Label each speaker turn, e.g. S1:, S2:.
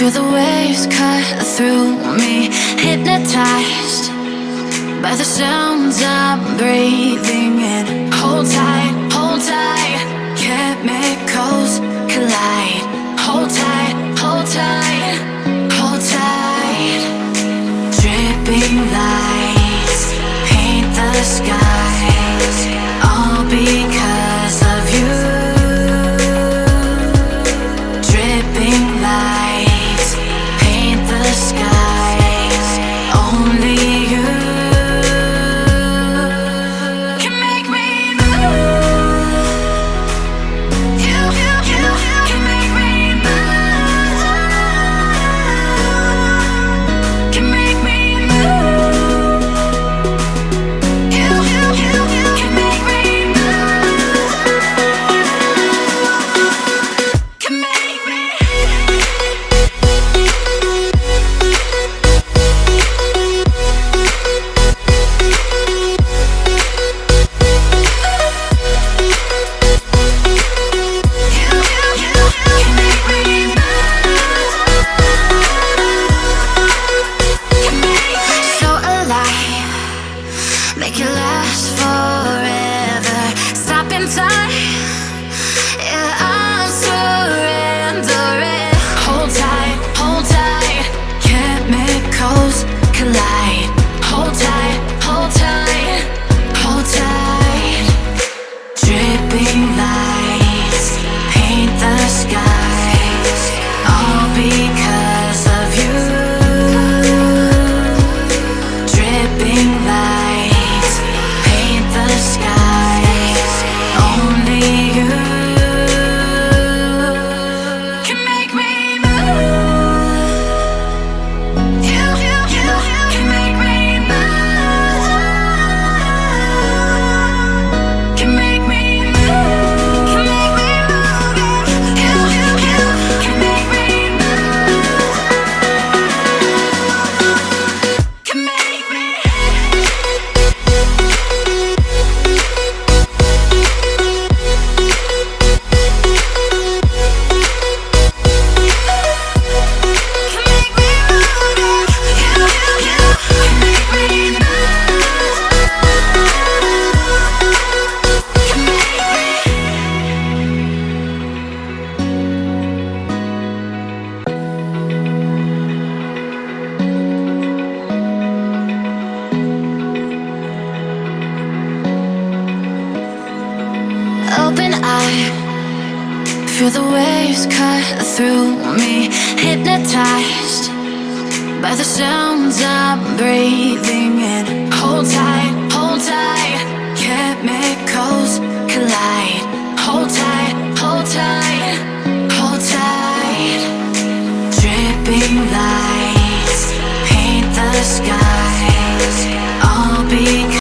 S1: Feel the waves cut through me, hypnotized by the sounds I'm breathing in. Hold tight, chemicals collide. Hold tight, hold tight, hold tight. Dripping lights paint the skies, all because of you. Dripping lights paint the skies, only you can make me move. You can make me move. Can make me move. You can make me move. Can make me. So alive, make it last forever. Stop in time, yeah, I'm surrendering. Hold tight, chemicals collide. Hold tight, hold tight, hold tight. Dripping lights paint the skies, all because of you. Dripping lights paint the skies, only you can make me move. You can make me move. Can make me move. Can make me move. You can make me move. Can make me. Open eye, feel the waves cut through me, hypnotized by the sounds I'm breathing.